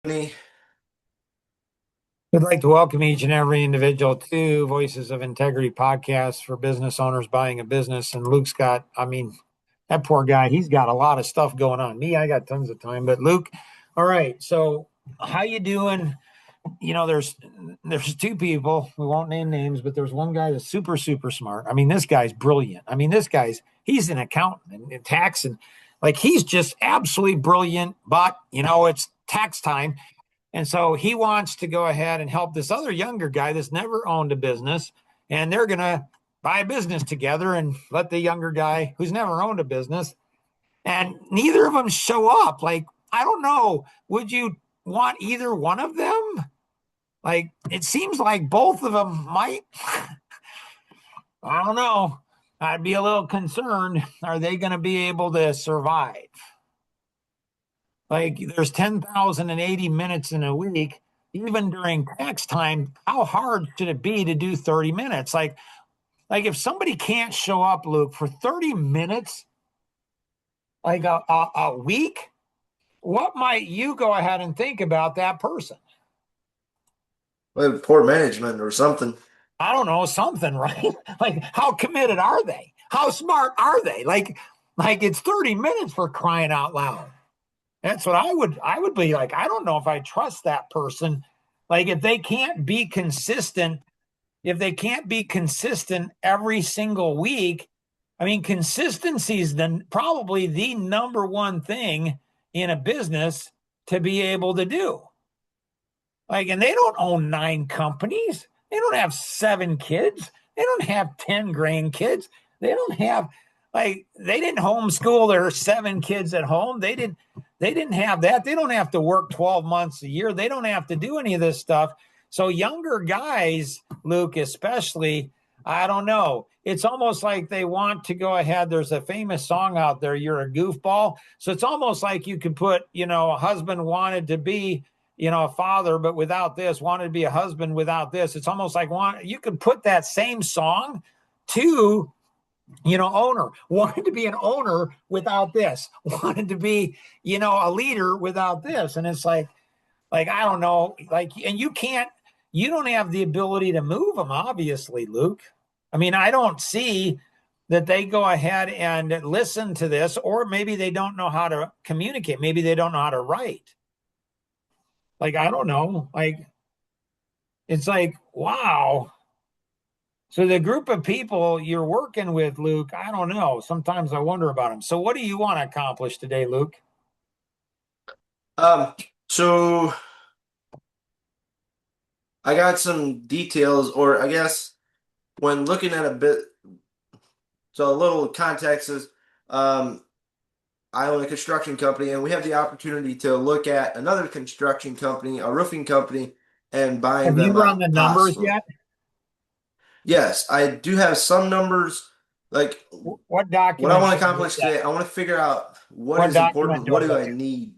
We'd like to welcome each and every individual to Voices of Integrity podcast for business owners buying a business. And Luke's got, that poor guy, he's got a lot of stuff going on. Me, I got tons of time, but Luke, all right. So how you doing? There's two people, we won't name names, but there's one guy that's super smart. This guy's brilliant. He's an accountant and tax and like he's just absolutely brilliant, but it's tax time. And so he wants to go ahead and help this other younger guy that's never owned a business. And they're going to buy a business together and let the younger guy who's never owned a business. And neither of them show up. Like, I don't know. Would you want either one of them? Like, it seems like both of them might. I don't know. I'd be a little concerned. Are they going to be able to survive? Like there's 10,080 minutes in a week, even during tax time. How hard should it be to do 30 minutes? Like if somebody can't show up, Luke, for 30 minutes, like a week, what might you go ahead and think about that person? Well, poor management or something. I don't know, something, right? Like how committed are they? How smart are they? Like it's 30 minutes for crying out loud. That's what I would be like. I don't know if I trust that person. Like if they can't be consistent, every single week, consistency is probably the number one thing in a business to be able to do. Like, and they don't own 9 companies. They don't have 7 kids. They don't have 10 grandkids. They don't have they didn't homeschool their 7 kids at home. They didn't have that. They don't have to work 12 months a year. They don't have to do any of this stuff. So younger guys, Luke, especially, I don't know. It's almost like they want to go ahead. There's a famous song out there, "You're a Goofball." So it's almost like you could put, a husband wanted to be, a father, but without this, wanted to be a husband without this. It's almost like you could put that same song to owner, wanted to be an owner without this, wanted to be, a leader without this. And it's like, I don't know, and you don't have the ability to move them, obviously, Luke. I don't see that they go ahead and listen to this, or maybe they don't know how to communicate. Maybe they don't know how to write. Like, I don't know. It's like, wow. So the group of people you're working with, Luke, I don't know. Sometimes I wonder about them. So what do you want to accomplish today, Luke? Um, so I got some details, or I guess when looking at a bit, so a little context is, um, I own a construction company, and we have the opportunity to look at another construction company, a roofing company, and buying Have you them run the out numbers possibly. yet? Yes, I do have some numbers. Like What what I document want do to I look accomplish at? today, I want to figure out what What is document important, do I what do look I at? need.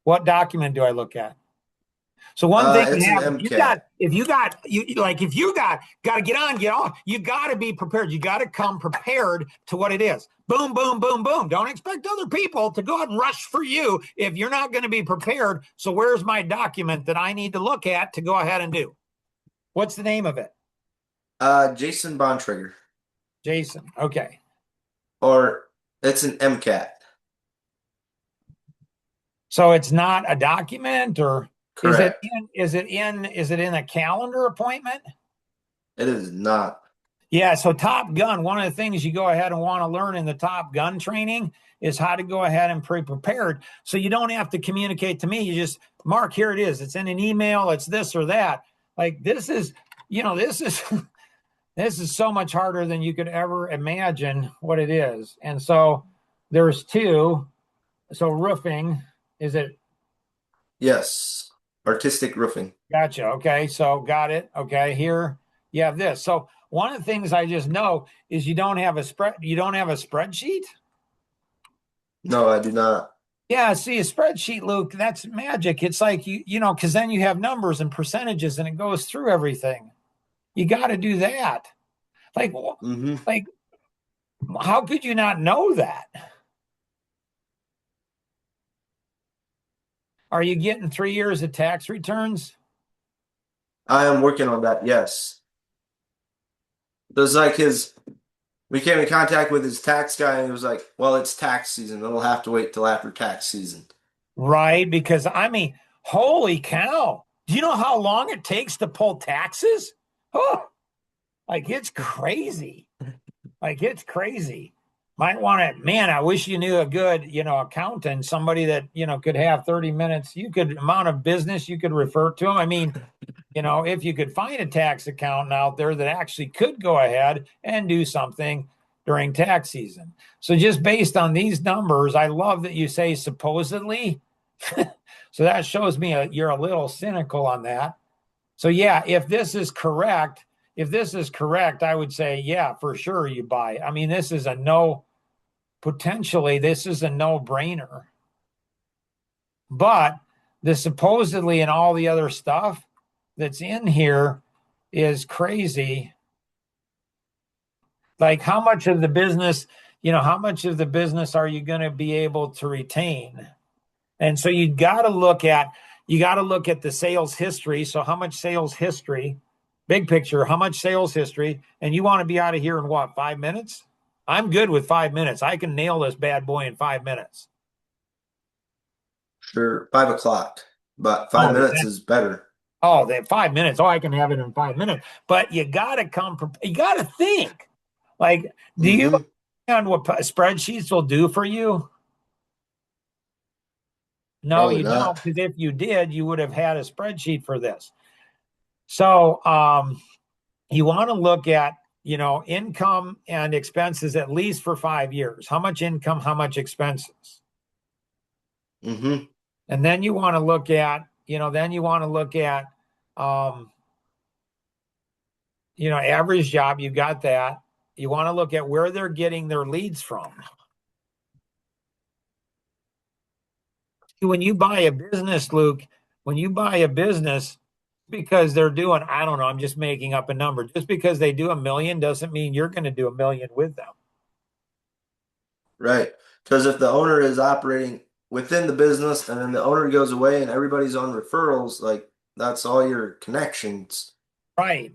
What document do I look at? So one thing It's you an have, MCAT. if you got to get on, you got to be prepared. You got to come prepared to what it is. Boom, boom, boom, boom. Don't expect other people to go out and rush for you if you're not going to be prepared. So where's my document that I need to look at to go ahead and do? What's the name of it? Jason Bontrager, Jason. Okay. or it's an MCAT. So it's not a document, or Correct. is it in a calendar appointment? It is not. Yeah, so Top Gun, one of the things you go ahead and want to learn in the Top Gun training is how to go ahead and prepared. So you don't have to communicate to me. You just, Mark, here it is. It's in an email, it's this or that. Like this is this is so much harder than you could ever imagine what it is. And so there's two. So roofing, is it? Yes. Artistic roofing. Gotcha. Okay. So got it. Okay. Here you have this. So one of the things I just know is you don't have a spreadsheet. No, I do not. Yeah, see a spreadsheet, Luke, that's magic. It's like because then you have numbers and percentages and it goes through everything. You got to do that. Like Hmm. like how could you not know that? Are you getting 3 years of tax returns? I am working on that. Yes. There's like we came in contact with his tax guy, and he was like, "Well, it's tax season. It'll have to wait till after tax season." Right? Because I mean, holy cow. Do you know how long it takes to pull taxes? Oh, like it's crazy. Like it's crazy. Might want to, man, I wish you knew a good, accountant, somebody that, could have 30 minutes. You could amount of business you could refer to them. I mean, if you could find a tax accountant out there that actually could go ahead and do something during tax season. So just based on these numbers, I love that you say supposedly. So that shows me you're a little cynical on that. So yeah, if this is correct, I would say, yeah, for sure you buy. I mean, this is a no-brainer. But the supposedly and all the other stuff that's in here is crazy. Like how much of the business are you going to be able to retain? And so you got to look at the sales history. So how much sales history, big picture, how much sales history, and you want to be out of here in what, 5 minutes? I'm good with 5 minutes. I can nail this bad boy in 5 minutes. Sure, 5 o'clock, but 5 minutes is better. Oh, that 5 minutes. Oh, I can have it in 5 minutes. But you got to you got to think. Like, do you understand what spreadsheets will do for you? No, Probably you not. don't, because if you did, you would have had a spreadsheet for this. So you want to look at, income and expenses at least for 5 years. How much income, how much expenses? Mm-hmm. And then you want to look at, average job. You got that. You want to look at where they're getting their leads from. When you buy a business, Luke, because they're doing, I don't know, I'm just making up a number. Just because they do 1 million doesn't mean you're going to do 1 million with them. Right. Because if the owner is operating within the business and then the owner goes away and everybody's on referrals, like that's all your connections. Right.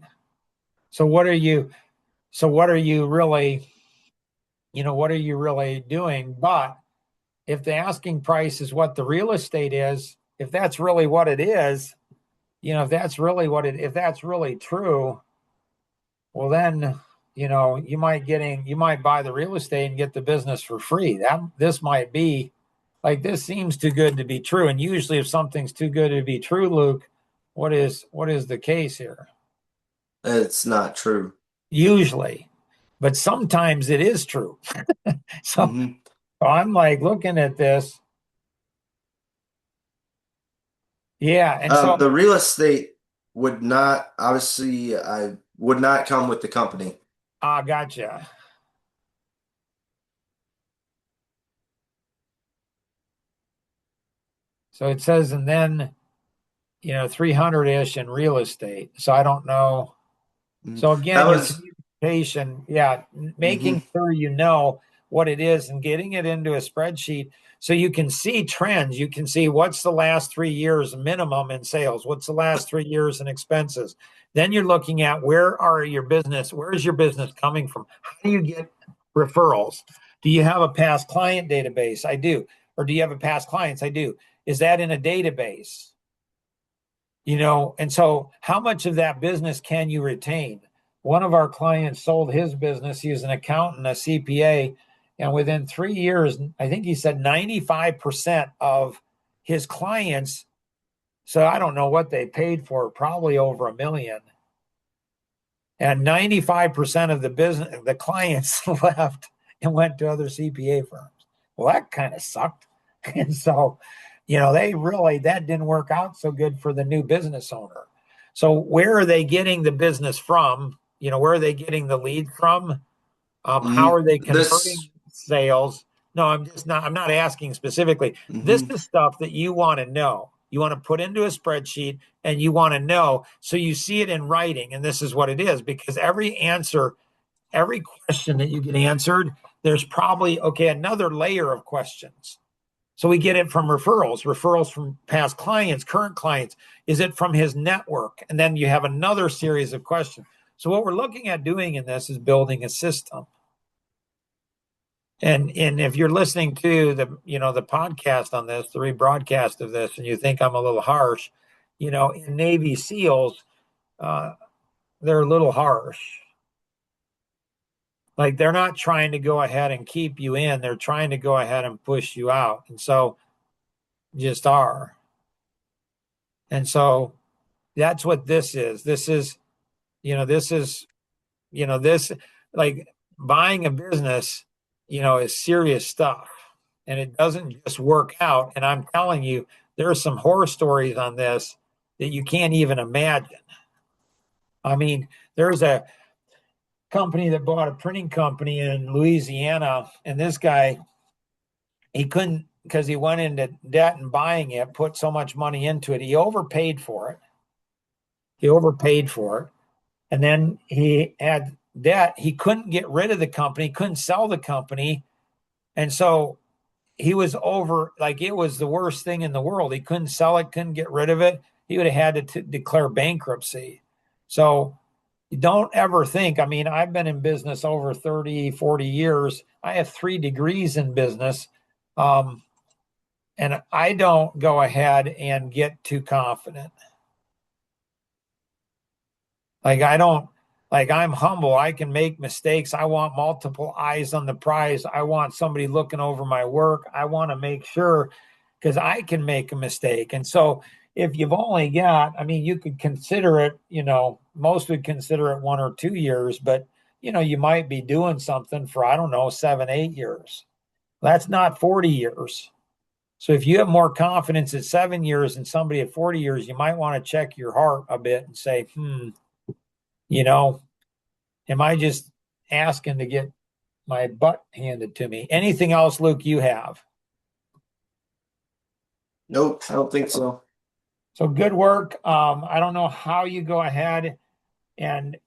So what are you really, doing? But if the asking price is what the real estate is, if that's really what it is, if that's really true, well then, you might buy the real estate and get the business for free. This might be like, this seems too good to be true. And usually if something's too good to be true, Luke, what is the case here? It's not true. Usually, but sometimes it is true. So, Mm-hmm. so I'm like looking at this. Yeah. And so, The real estate would not, obviously, I would not come with the company. gotcha. So it says, and then, 300-ish in real estate. So I don't know. Mhm. So That again, your was, communication, yeah, hmm making sure you know what it is and getting it into a spreadsheet so you can see trends. You can see what's the last 3 years minimum in sales, what's the last 3 years in expenses. Then you're looking at where is your business coming from? How do you get referrals? Do you have a past client database? I do. Or do you have a past clients? I do. Is that in a database? And so how much of that business can you retain? One of our clients sold his business. He was an accountant, a CPA, and within 3 years, I think he said 95% of his clients. So I don't know what they paid for, probably over 1 million. And 95% of the clients left and went to other CPA firms. Well, that kind of sucked. And so, that didn't work out so good for the new business owner. So where are they getting the business from? Where are they getting the lead from? How are they this, converting sales? No, I'm not asking specifically. This hmm is stuff that you want to know. You want to put into a spreadsheet and you want to know. So you see it in writing. And this is what it is, because every question that you get answered, there's probably, okay, another layer of questions. So we get it from referrals from past clients, current clients. Is it from his network? And then you have another series of questions. So what we're looking at doing in this is building a system. And if you're listening to the podcast on this, the rebroadcast of this, and you think I'm a little harsh, in Navy SEALs, they're a little harsh. Like they're not trying to go ahead and keep you in; they're trying to go ahead and push you out, and so just are. And so that's what this is. This like buying a business, is serious stuff, and it doesn't just work out. And I'm telling you, there are some horror stories on this that you can't even imagine. I mean, there's a company that bought a printing company in Louisiana, and this guy, he couldn't, because he went into debt and buying it, put so much money into it. He overpaid for it. And then he had debt. He couldn't get rid of the company, couldn't sell the company. And so he was over, like it was the worst thing in the world. He couldn't sell it, couldn't get rid of it. He would have had to declare bankruptcy. So you don't ever think, I mean, I've been in business over 30, 40 years. I have 3 degrees in business. And I don't go ahead and get too confident. I'm humble. I can make mistakes. I want multiple eyes on the prize. I want somebody looking over my work. I want to make sure, because I can make a mistake. And so if you've only got, I mean, you could consider it, most would consider it 1 or 2 years, but you might be doing something for, I don't know, 7, 8 years. That's not 40 years. So if you have more confidence at 7 years than somebody at 40 years, you might want to check your heart a bit and say, am I just asking to get my butt handed to me? Anything else, Luke, you have? Nope, I don't think so. So good work. I don't know how you go ahead and,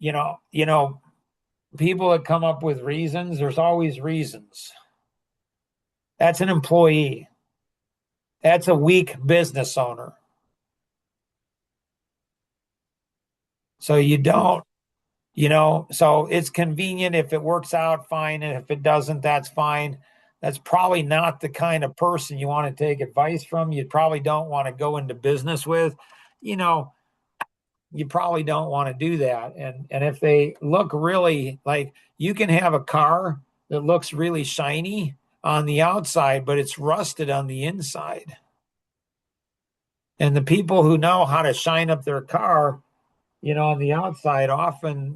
people that come up with reasons, there's always reasons. That's an employee. That's a weak business owner. So you don't, so it's convenient. If it works out, fine. And if it doesn't, that's fine. That's probably not the kind of person you want to take advice from. You probably don't want to go into business with, you probably don't want to do that. And if they look really like, you can have a car that looks really shiny on the outside, but it's rusted on the inside. And the people who know how to shine up their car, on the outside, often,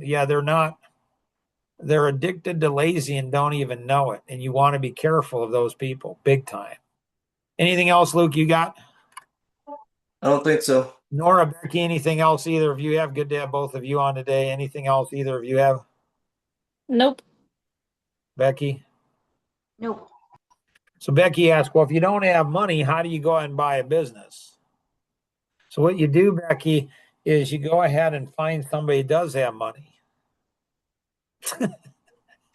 they're addicted to lazy and don't even know it. And you want to be careful of those people, big time. Anything else, Luke, you got? I don't think so. Nora, Becky, anything else either of you have? Good to have both of you on today. Anything else either of you have? Nope. Becky? Nope. So Becky asked, well, if you don't have money, how do you go out and buy a business? So what you do, Becky, is you go ahead and find somebody who does have money.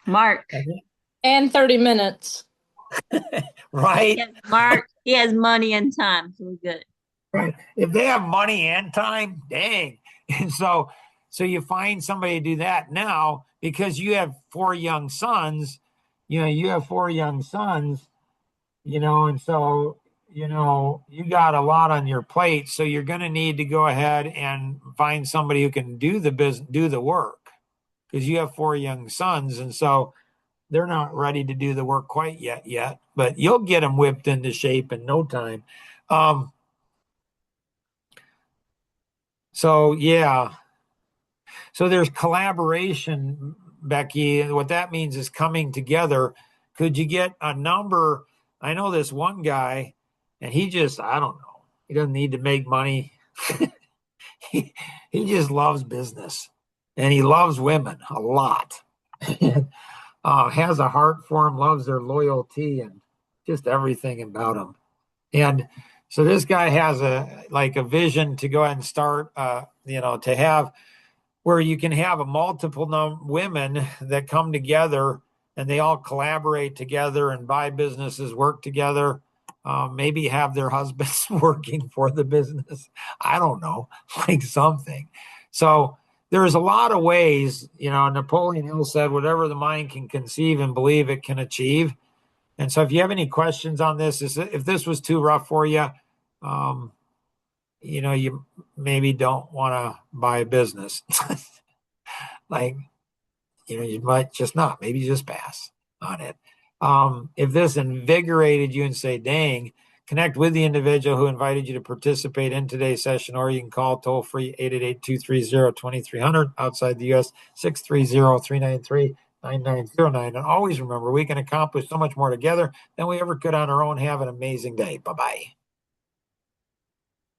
Mark. And 30 minutes. Right? Yes, Mark, he has money and time, so we're good. Right. If they have money and time, dang. And so you find somebody to do that now, because you have 4 young sons, and so, you got a lot on your plate. So you're going to need to go ahead and find somebody who can do the work, because you have 4 young sons. And so they're not ready to do the work quite yet, but you'll get them whipped into shape in no time. So yeah. So there's collaboration, Becky. What that means is coming together. Could you get a number? I know this one guy, and I don't know. He doesn't need to make money. he just loves business, and he loves women a lot. Has a heart for them, loves their loyalty, and just everything about them. And so this guy has a vision to go ahead and start, to have where you can have a multiple women that come together and they all collaborate together and buy businesses, work together. maybe have their husbands working for the business. I don't know, like something. So there's a lot of ways, Napoleon Hill said, whatever the mind can conceive and believe it can achieve. And so if you have any questions on this, if this was too rough for you, you maybe don't want to buy a business. Like, you might just not, maybe just pass on it. If this invigorated you and say, dang, connect with the individual who invited you to participate in today's session, or you can call toll free 888-230-2300 outside the U.S. 630-393-9909. And always remember, we can accomplish so much more together than we ever could on our own. Have an amazing day. Bye-bye.